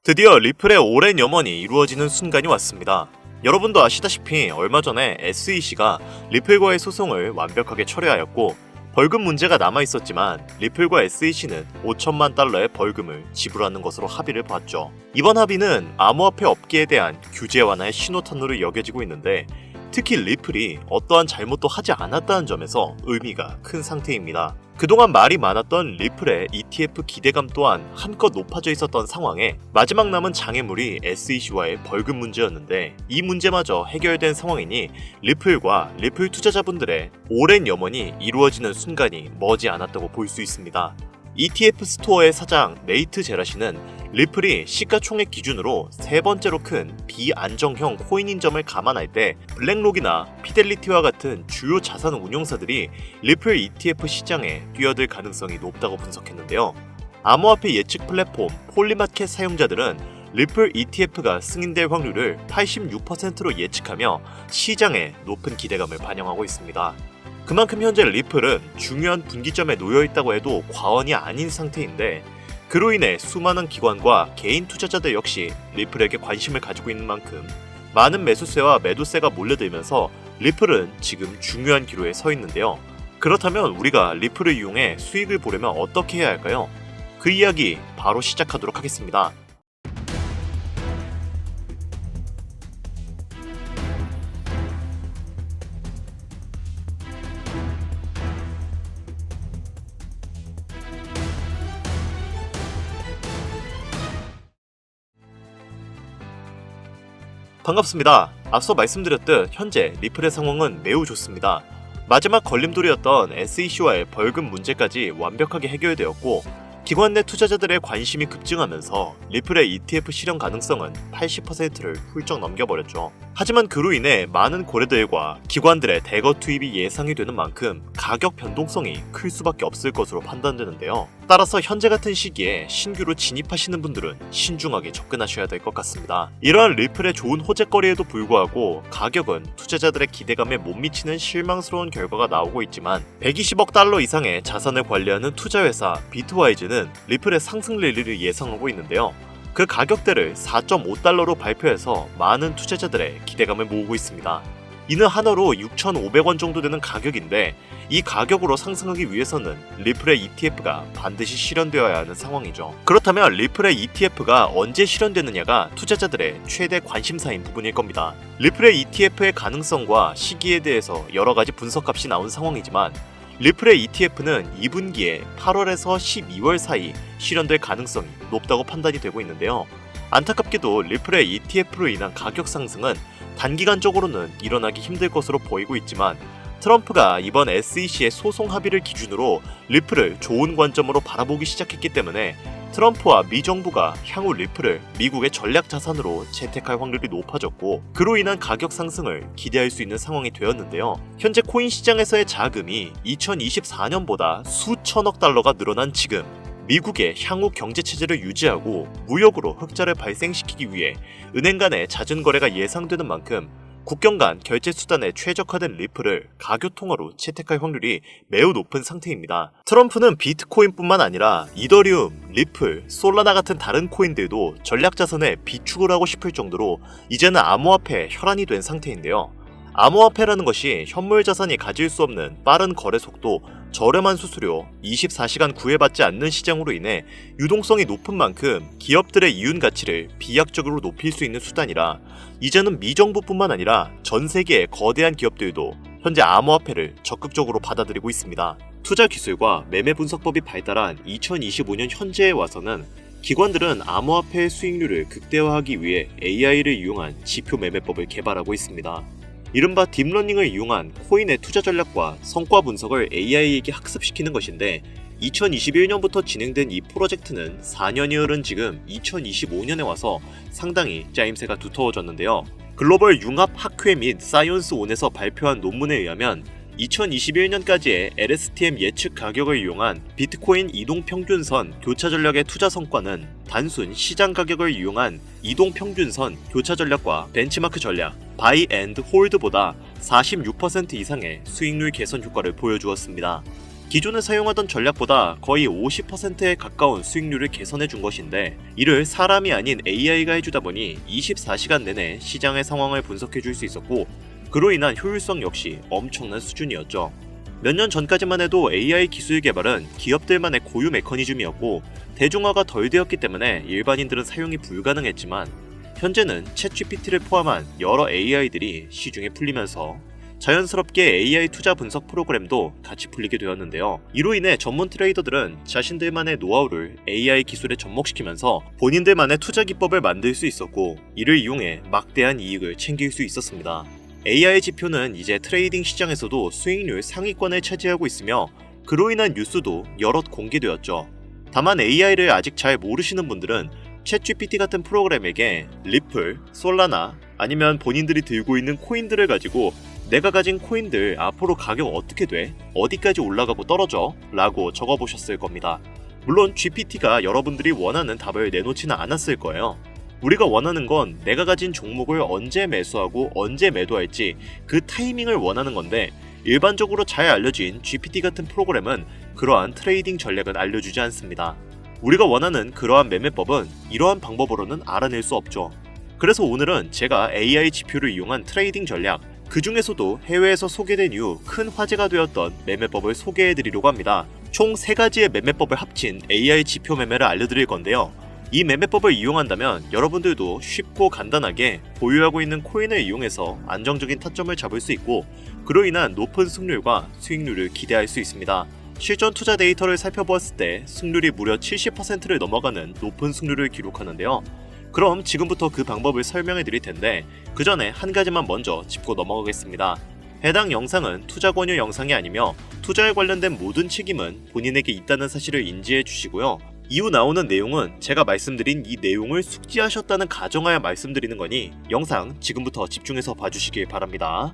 드디어 리플의 오랜 염원이 이루어지는 순간이 왔습니다. 여러분도 아시다시피 얼마 전에 SEC가 리플과의 소송을 완벽하게 철회하였고 벌금 문제가 남아있었지만 리플과 SEC는 5천만 달러의 벌금을 지불하는 것으로 합의를 봤죠. 이번 합의는 암호화폐 업계에 대한 규제 완화의 신호탄으로 여겨지고 있는데 특히 리플이 어떠한 잘못도 하지 않았다는 점에서 의미가 큰 상태입니다. 그동안 말이 많았던 리플의 ETF 기대감 또한 한껏 높아져 있었던 상황에 마지막 남은 장애물이 SEC와의 벌금 문제였는데 이 문제마저 해결된 상황이니 리플과 리플 투자자분들의 오랜 염원이 이루어지는 순간이 머지않았다고 볼 수 있습니다. ETF 스토어의 사장 네이트 제라시는 리플이 시가총액 기준으로 세 번째로 큰 비안정형 코인인 점을 감안할 때 블랙록이나 피델리티와 같은 주요 자산 운용사들이 리플 ETF 시장에 뛰어들 가능성이 높다고 분석했는데요. 암호화폐 예측 플랫폼 폴리마켓 사용자들은 리플 ETF가 승인될 확률을 86%로 예측하며 시장에 높은 기대감을 반영하고 있습니다. 그만큼 현재 리플은 중요한 분기점에 놓여있다고 해도 과언이 아닌 상태인데 그로 인해 수많은 기관과 개인 투자자들 역시 리플에게 관심을 가지고 있는 만큼 많은 매수세와 매도세가 몰려들면서 리플은 지금 중요한 기로에 서 있는데요. 그렇다면 우리가 리플을 이용해 수익을 보려면 어떻게 해야 할까요? 그 이야기 바로 시작하도록 하겠습니다. 반갑습니다. 앞서 말씀드렸듯 현재 리플의 상황은 매우 좋습니다. 마지막 걸림돌이었던 SEC와의 벌금 문제까지 완벽하게 해결되었고 기관 내 투자자들의 관심이 급증하면서 리플의 ETF 실현 가능성은 80%를 훌쩍 넘겨버렸죠. 하지만 그로 인해 많은 고래들과 기관들의 대거 투입이 예상이 되는 만큼 가격 변동성이 클 수밖에 없을 것으로 판단되는데요. 따라서 현재 같은 시기에 신규로 진입하시는 분들은 신중하게 접근하셔야 될 것 같습니다. 이러한 리플의 좋은 호재거리에도 불구하고 가격은 투자자들의 기대감에 못 미치는 실망스러운 결과가 나오고 있지만 120억 달러 이상의 자산을 관리하는 투자회사 비트와이즈는 리플의 상승 랠리를 예상하고 있는데요. 그 가격대를 4.5달러로 발표해서 많은 투자자들의 기대감을 모으고 있습니다. 이는 한화로 6,500원 정도 되는 가격인데 이 가격으로 상승하기 위해서는 리플의 ETF가 반드시 실현되어야 하는 상황이죠. 그렇다면 리플의 ETF가 언제 실현되느냐가 투자자들의 최대 관심사인 부분일 겁니다. 리플의 ETF의 가능성과 시기에 대해서 여러 가지 분석값이 나온 상황이지만 리플의 ETF는 2분기에 8월에서 12월 사이 실현될 가능성이 높다고 판단이 되고 있는데요. 안타깝게도 리플의 ETF로 인한 가격 상승은 단기간적으로는 일어나기 힘들 것으로 보이고 있지만 트럼프가 이번 SEC의 소송 합의를 기준으로 리플을 좋은 관점으로 바라보기 시작했기 때문에 트럼프와 미 정부가 향후 리플을 미국의 전략 자산으로 채택할 확률이 높아졌고 그로 인한 가격 상승을 기대할 수 있는 상황이 되었는데요. 현재 코인 시장에서의 자금이 2024년보다 수천억 달러가 늘어난 지금 미국의 향후 경제 체제를 유지하고 무역으로 흑자를 발생시키기 위해 은행 간의 잦은 거래가 예상되는 만큼 국경 간 결제 수단에 최적화된 리플을 가교통화로 채택할 확률이 매우 높은 상태입니다. 트럼프는 비트코인뿐만 아니라 이더리움, 리플, 솔라나 같은 다른 코인들도 전략 자산에 비축을 하고 싶을 정도로 이제는 암호화폐 혈안이 된 상태인데요. 암호화폐라는 것이 현물 자산이 가질 수 없는 빠른 거래 속도, 저렴한 수수료, 24시간 구애받지 않는 시장으로 인해 유동성이 높은 만큼 기업들의 이윤 가치를 비약적으로 높일 수 있는 수단이라 이제는 미정부뿐만 아니라 전 세계의 거대한 기업들도 현재 암호화폐를 적극적으로 받아들이고 있습니다. 투자 기술과 매매 분석법이 발달한 2025년 현재에 와서는 기관들은 암호화폐의 수익률을 극대화하기 위해 AI를 이용한 지표 매매법을 개발하고 있습니다. 이른바 딥러닝을 이용한 코인의 투자 전략과 성과 분석을 AI에게 학습시키는 것인데 2021년부터 진행된 이 프로젝트는 4년이 흐른 지금 2025년에 와서 상당히 짜임새가 두터워졌는데요. 글로벌 융합학회 및 사이언스온에서 발표한 논문에 의하면 2021년까지의 LSTM 예측 가격을 이용한 비트코인 이동평균선 교차 전략의 투자 성과는 단순 시장 가격을 이용한 이동평균선 교차 전략과 벤치마크 전략, 바이 앤드 홀드보다 46% 이상의 수익률 개선 효과를 보여주었습니다. 기존에 사용하던 전략보다 거의 50%에 가까운 수익률을 개선해 준 것인데, 이를 사람이 아닌 AI가 해주다 보니 24시간 내내 시장의 상황을 분석해 줄 수 있었고, 그로 인한 효율성 역시 엄청난 수준이었죠. 몇 년 전까지만 해도 AI 기술 개발은 기업들만의 고유 메커니즘이었고 대중화가 덜 되었기 때문에 일반인들은 사용이 불가능했지만, 현재는 챗GPT를 포함한 여러 AI들이 시중에 풀리면서 자연스럽게 AI 투자 분석 프로그램도 같이 풀리게 되었는데요. 이로 인해 전문 트레이더들은 자신들만의 노하우를 AI 기술에 접목시키면서 본인들만의 투자 기법을 만들 수 있었고, 이를 이용해 막대한 이익을 챙길 수 있었습니다. AI 지표는 이제 트레이딩 시장에서도 수익률 상위권을 차지하고 있으며, 그로 인한 뉴스도 여럿 공개되었죠. 다만 AI를 아직 잘 모르시는 분들은 챗GPT 같은 프로그램에게 리플, 솔라나 아니면 본인들이 들고 있는 코인들을 가지고 내가 가진 코인들 앞으로 가격 어떻게 돼? 어디까지 올라가고 떨어져? 라고 적어보셨을 겁니다. 물론 GPT가 여러분들이 원하는 답을 내놓지는 않았을 거예요. 우리가 원하는 건 내가 가진 종목을 언제 매수하고 언제 매도할지 그 타이밍을 원하는 건데, 일반적으로 잘 알려진 GPT 같은 프로그램은 그러한 트레이딩 전략은 알려주지 않습니다. 우리가 원하는 그러한 매매법은 이러한 방법으로는 알아낼 수 없죠. 그래서 오늘은 제가 AI 지표를 이용한 트레이딩 전략, 그 중에서도 해외에서 소개된 이후 큰 화제가 되었던 매매법을 소개해드리려고 합니다. 총 3가지의 매매법을 합친 AI 지표 매매를 알려드릴 건데요. 이 매매법을 이용한다면 여러분들도 쉽고 간단하게 보유하고 있는 코인을 이용해서 안정적인 타점을 잡을 수 있고, 그로 인한 높은 승률과 수익률을 기대할 수 있습니다. 실전 투자 데이터를 살펴보았을 때 승률이 무려 70%를 넘어가는 높은 승률을 기록하는데요. 그럼 지금부터 그 방법을 설명해 드릴 텐데, 그 전에 한 가지만 먼저 짚고 넘어가겠습니다. 해당 영상은 투자 권유 영상이 아니며 투자에 관련된 모든 책임은 본인에게 있다는 사실을 인지해 주시고요. 이후 나오는 내용은 제가 말씀드린 이 내용을 숙지하셨다는 가정하에 말씀드리는 거니 영상 지금부터 집중해서 봐주시길 바랍니다.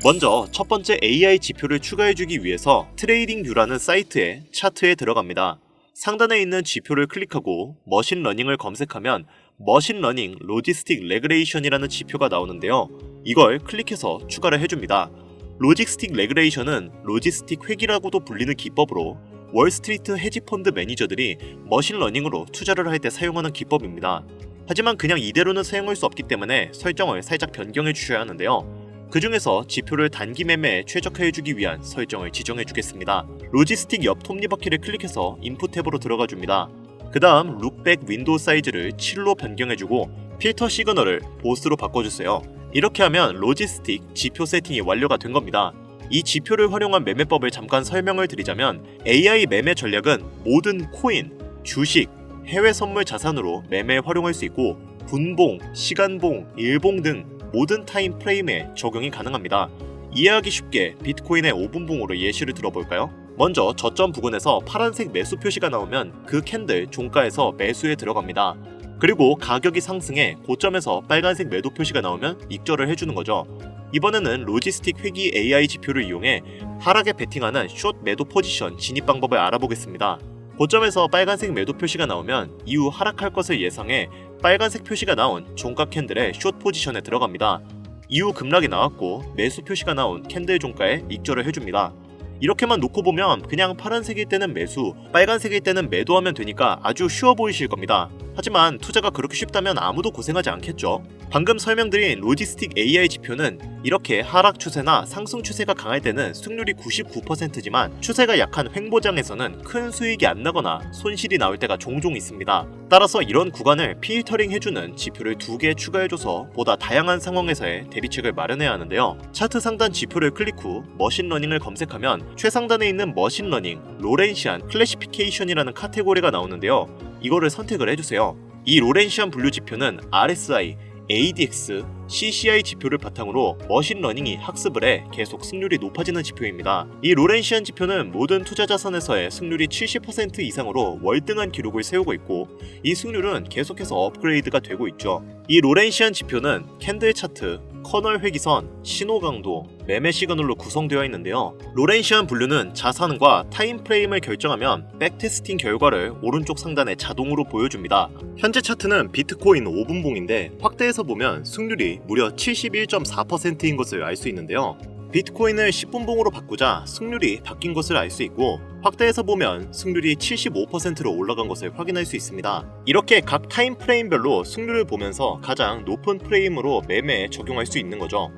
먼저 첫 번째 AI 지표를 추가해주기 위해서 트레이딩뷰라는 사이트의 차트에 들어갑니다. 상단에 있는 지표를 클릭하고 머신러닝을 검색하면 머신러닝 로지스틱 레그레이션이라는 지표가 나오는데요. 이걸 클릭해서 추가를 해줍니다. 로지스틱 레그레이션은 로지스틱 회귀라고도 불리는 기법으로 월스트리트 헤지펀드 매니저들이 머신러닝으로 투자를 할 때 사용하는 기법입니다. 하지만 그냥 이대로는 사용할 수 없기 때문에 설정을 살짝 변경해 주셔야 하는데요. 그 중에서 지표를 단기 매매에 최적화해주기 위한 설정을 지정해주겠습니다. 로지스틱 옆 톱니바퀴를 클릭해서 인풋 탭으로 들어가 줍니다. 그 다음 룩백 윈도우 사이즈를 7로 변경해주고 필터 시그널을 보스로 바꿔주세요. 이렇게 하면 로지스틱 지표 세팅이 완료가 된 겁니다. 이 지표를 활용한 매매법을 잠깐 설명을 드리자면, AI 매매 전략은 모든 코인, 주식, 해외 선물 자산으로 매매에 활용할 수 있고 분봉, 시간봉, 일봉 등 모든 타임 프레임에 적용이 가능합니다. 이해하기 쉽게 비트코인의 5분봉으로 예시를 들어볼까요? 먼저 저점 부근에서 파란색 매수 표시가 나오면 그 캔들 종가에서 매수에 들어갑니다. 그리고 가격이 상승해 고점에서 빨간색 매도 표시가 나오면 익절을 해주는 거죠. 이번에는 로지스틱 회귀 AI 지표를 이용해 하락에 베팅하는 숏 매도 포지션 진입 방법을 알아보겠습니다. 고점에서 빨간색 매도 표시가 나오면 이후 하락할 것을 예상해 빨간색 표시가 나온 종가 캔들의 숏 포지션에 들어갑니다. 이후 급락이 나왔고 매수 표시가 나온 캔들 종가에 익절을 해줍니다. 이렇게만 놓고 보면 그냥 파란색일 때는 매수, 빨간색일 때는 매도하면 되니까 아주 쉬워 보이실 겁니다. 하지만 투자가 그렇게 쉽다면 아무도 고생하지 않겠죠. 방금 설명드린 로지스틱 AI 지표는 이렇게 하락 추세나 상승 추세가 강할 때는 승률이 99%지만 추세가 약한 횡보장에서는 큰 수익이 안 나거나 손실이 나올 때가 종종 있습니다. 따라서 이런 구간을 필터링 해주는 지표를 2개 추가해줘서 보다 다양한 상황에서의 대비책을 마련해야 하는데요. 차트 상단 지표를 클릭 후 머신러닝을 검색하면 최상단에 있는 머신러닝, 로렌시안 클래시피케이션이라는 카테고리가 나오는데요. 이거를 선택을 해주세요. 이 로렌시안 분류 지표는 RSI, ADX, CCI 지표를 바탕으로 머신러닝이 학습을 해 계속 승률이 높아지는 지표입니다. 이 로렌시안 지표는 모든 투자 자산에서의 승률이 70% 이상으로 월등한 기록을 세우고 있고, 이 승률은 계속해서 업그레이드가 되고 있죠. 이 로렌시안 지표는 캔들 차트, 커널 회기선, 신호 강도, 매매 시그널로 구성되어 있는데요. 로렌시안 분류는 자산과 타임 프레임을 결정하면 백테스팅 결과를 오른쪽 상단에 자동으로 보여줍니다. 현재 차트는 비트코인 5분봉인데 확대해서 보면 승률이 무려 71.4%인 것을 알 수 있는데요. 비트코인을 10분봉으로 바꾸자 승률이 바뀐 것을 알 수 있고 확대해서 보면 승률이 75%로 올라간 것을 확인할 수 있습니다. 이렇게 각 타임 프레임별로 승률을 보면서 가장 높은 프레임으로 매매에 적용할 수 있는 거죠.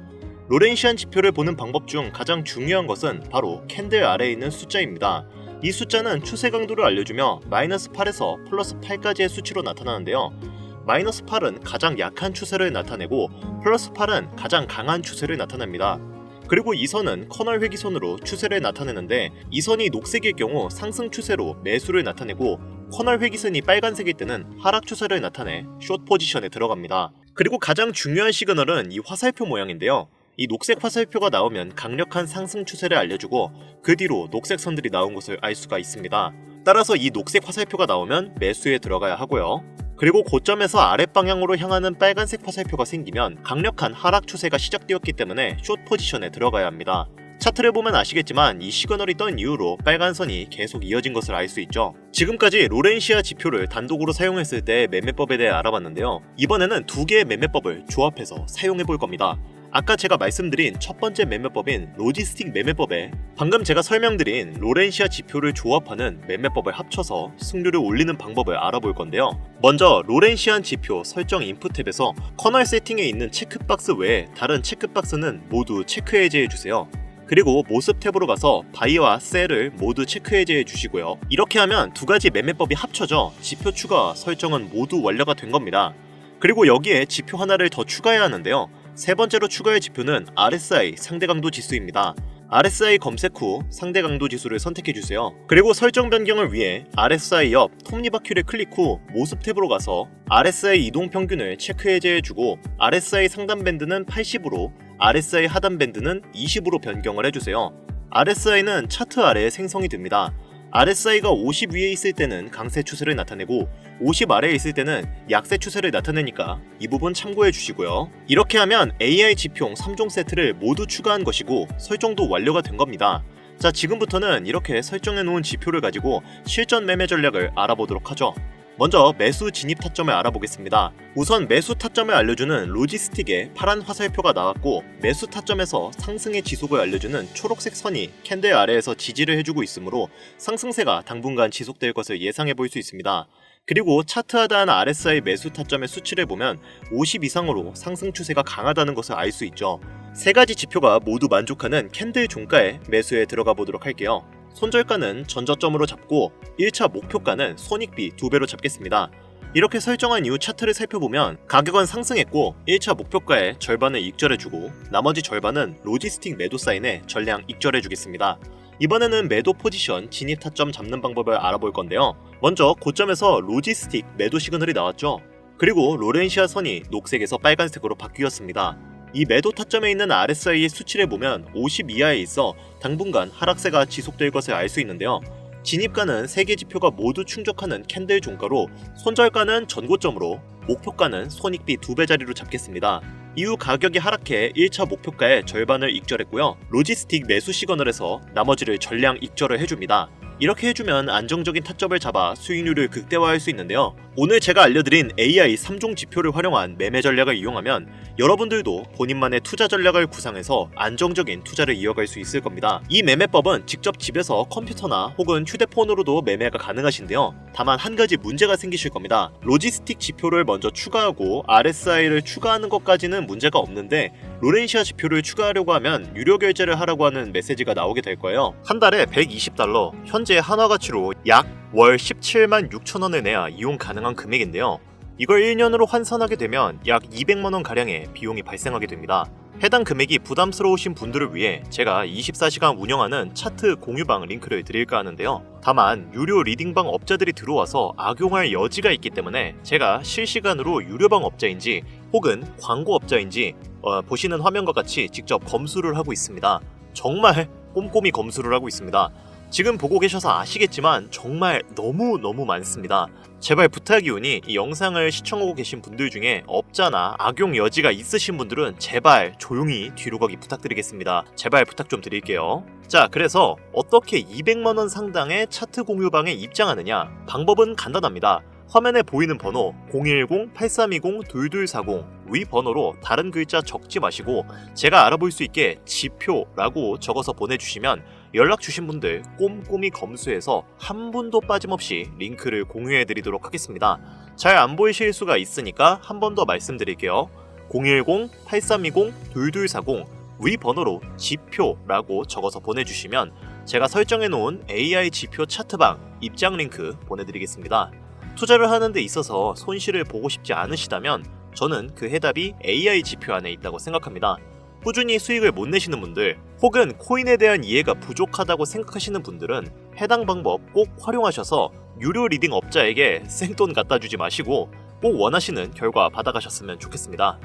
로렌시안 지표를 보는 방법 중 가장 중요한 것은 바로 캔들 아래에 있는 숫자입니다. 이 숫자는 추세 강도를 알려주며 마이너스 8에서 플러스 8까지의 수치로 나타나는데요. 마이너스 8은 가장 약한 추세를 나타내고 플러스 8은 가장 강한 추세를 나타냅니다. 그리고 이 선은 커널 회기선으로 추세를 나타내는데 이 선이 녹색일 경우 상승 추세로 매수를 나타내고 커널 회기선이 빨간색일 때는 하락 추세를 나타내 숏 포지션에 들어갑니다. 그리고 가장 중요한 시그널은 이 화살표 모양인데요. 이 녹색 화살표가 나오면 강력한 상승 추세를 알려주고 그 뒤로 녹색 선들이 나온 것을 알 수가 있습니다. 따라서 이 녹색 화살표가 나오면 매수에 들어가야 하고요. 그리고 고점에서 아랫방향으로 향하는 빨간색 화살표가 생기면 강력한 하락 추세가 시작되었기 때문에 숏 포지션에 들어가야 합니다. 차트를 보면 아시겠지만 이 시그널이 떤 이후로 빨간 선이 계속 이어진 것을 알 수 있죠. 지금까지 로렌시아 지표를 단독으로 사용했을 때 매매법에 대해 알아봤는데요. 이번에는 두 개의 매매법을 조합해서 사용해 볼 겁니다. 아까 제가 말씀드린 첫 번째 매매법인 로지스틱 매매법에 방금 제가 설명드린 로렌시아 지표를 조합하는 매매법을 합쳐서 승률을 올리는 방법을 알아볼 건데요. 먼저 로렌시안 지표 설정 인풋 탭에서 커널 세팅에 있는 체크박스 외에 다른 체크박스는 모두 체크 해제해 주세요. 그리고 모습 탭으로 가서 바이와 셀을 모두 체크 해제해 주시고요. 이렇게 하면 두 가지 매매법이 합쳐져 지표 추가 설정은 모두 완료가 된 겁니다. 그리고 여기에 지표 하나를 더 추가해야 하는데요. 세 번째로 추가할 지표는 RSI 상대강도 지수입니다. RSI 검색 후 상대강도 지수를 선택해주세요. 그리고 설정 변경을 위해 RSI 옆 톱니바퀴를 클릭 후 모습 탭으로 가서 RSI 이동평균을 체크 해제해주고 RSI 상단 밴드는 80으로 RSI 하단 밴드는 20으로 변경을 해주세요. RSI는 차트 아래에 생성이 됩니다. RSI가 50 위에 있을 때는 강세 추세를 나타내고 50 아래에 있을 때는 약세 추세를 나타내니까 이 부분 참고해 주시고요. 이렇게 하면 AI 지표용 3종 세트를 모두 추가한 것이고 설정도 완료가 된 겁니다. 자, 지금부터는 이렇게 설정해 놓은 지표를 가지고 실전 매매 전략을 알아보도록 하죠. 먼저 매수 진입 타점을 알아보겠습니다. 우선 매수 타점을 알려주는 로지스틱에 파란 화살표가 나왔고 매수 타점에서 상승의 지속을 알려주는 초록색 선이 캔들 아래에서 지지를 해주고 있으므로 상승세가 당분간 지속될 것을 예상해 볼 수 있습니다. 그리고 차트 하단 RSI 매수 타점의 수치를 보면 50 이상으로 상승 추세가 강하다는 것을 알 수 있죠. 세 가지 지표가 모두 만족하는 캔들 종가에 매수에 들어가 보도록 할게요. 손절가는 전저점으로 잡고 1차 목표가는 손익비 2배로 잡겠습니다. 이렇게 설정한 이후 차트를 살펴보면 가격은 상승했고 1차 목표가의 절반을 익절해주고 나머지 절반은 로지스틱 매도 사인에 전량 익절해주겠습니다. 이번에는 매도 포지션 진입 타점 잡는 방법을 알아볼 건데요. 먼저 고점에서 로지스틱 매도 시그널이 나왔죠. 그리고 로렌시아 선이 녹색에서 빨간색으로 바뀌었습니다. 이 매도 타점에 있는 RSI의 수치를 보면 50 이하에 있어 당분간 하락세가 지속될 것을 알 수 있는데요. 진입가는 3개 지표가 모두 충족하는 캔들 종가로 손절가는 전고점으로 목표가는 손익비 2배 자리로 잡겠습니다. 이후 가격이 하락해 1차 목표가의 절반을 익절했고요. 로지스틱 매수 시그널에서 나머지를 전량 익절을 해줍니다. 이렇게 해주면 안정적인 타점을 잡아 수익률을 극대화할 수 있는데요. 오늘 제가 알려드린 AI 3종 지표를 활용한 매매 전략을 이용하면 여러분들도 본인만의 투자 전략을 구상해서 안정적인 투자를 이어갈 수 있을 겁니다. 이 매매법은 직접 집에서 컴퓨터나 혹은 휴대폰으로도 매매가 가능하신데요. 다만 한 가지 문제가 생기실 겁니다. 로지스틱 지표를 먼저 추가하고 RSI를 추가하는 것까지는 문제가 없는데 로렌시아 지표를 추가하려고 하면 유료 결제를 하라고 하는 메시지가 나오게 될 거예요. 한 달에 $120, 현재 한화 가치로 약 월 17만 6천 원을 내야 이용 가능한 금액인데요. 이걸 1년으로 환산하게 되면 약 200만 원 가량의 비용이 발생하게 됩니다. 해당 금액이 부담스러우신 분들을 위해 제가 24시간 운영하는 차트 공유방 링크를 드릴까 하는데요. 다만 유료 리딩방 업자들이 들어와서 악용할 여지가 있기 때문에 제가 실시간으로 유료방 업자인지 혹은 광고 업자인지 보시는 화면과 같이 직접 검수를 하고 있습니다. 정말 꼼꼼히 검수를 하고 있습니다. 지금 보고 계셔서 아시겠지만 정말 너무 많습니다. 제발 부탁이오니 이 영상을 시청하고 계신 분들 중에 업자나 악용 여지가 있으신 분들은 제발 조용히 뒤로 가기 부탁드리겠습니다. 제발 부탁 좀 드릴게요. 자, 그래서 어떻게 200만원 상당의 차트 공유방에 입장하느냐? 방법은 간단합니다. 화면에 보이는 번호 010-8320-2240 위 번호로 다른 글자 적지 마시고 제가 알아볼 수 있게 지표라고 적어서 보내주시면 연락 주신 분들 꼼꼼히 검수해서 한 분도 빠짐없이 링크를 공유해드리도록 하겠습니다. 잘 안 보이실 수가 있으니까 한 번 더 말씀드릴게요. 010-8320-2240 위 번호로 지표라고 적어서 보내주시면 제가 설정해놓은 AI 지표 차트방 입장 링크 보내드리겠습니다. 투자를 하는 데 있어서 손실을 보고 싶지 않으시다면 저는 그 해답이 AI 지표 안에 있다고 생각합니다. 꾸준히 수익을 못 내시는 분들 혹은 코인에 대한 이해가 부족하다고 생각하시는 분들은 해당 방법 꼭 활용하셔서 유료 리딩 업자에게 생돈 갖다 주지 마시고 꼭 원하시는 결과 받아가셨으면 좋겠습니다.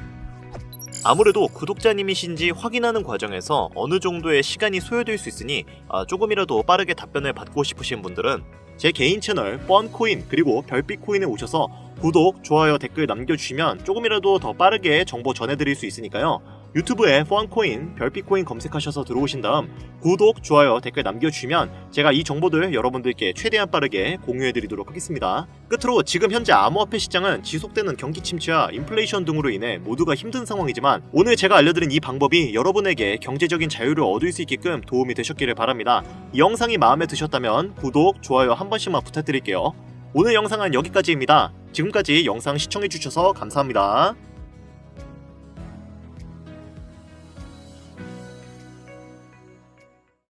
아무래도 구독자님이신지 확인하는 과정에서 어느 정도의 시간이 소요될 수 있으니 조금이라도 빠르게 답변을 받고 싶으신 분들은 제 개인 채널 펀코인 그리고 별빛코인에 오셔서 구독, 좋아요, 댓글 남겨주시면 조금이라도 더 빠르게 정보 전해드릴 수 있으니까요. 유튜브에 펀코인, 별빛코인 검색하셔서 들어오신 다음 구독, 좋아요, 댓글 남겨주시면 제가 이 정보들 여러분들께 최대한 빠르게 공유해드리도록 하겠습니다. 끝으로 지금 현재 암호화폐 시장은 지속되는 경기 침체와 인플레이션 등으로 인해 모두가 힘든 상황이지만 오늘 제가 알려드린 이 방법이 여러분에게 경제적인 자유를 얻을 수 있게끔 도움이 되셨기를 바랍니다. 이 영상이 마음에 드셨다면 구독, 좋아요 한 번씩만 부탁드릴게요. 오늘 영상은 여기까지입니다. 지금까지 영상 시청해주셔서 감사합니다.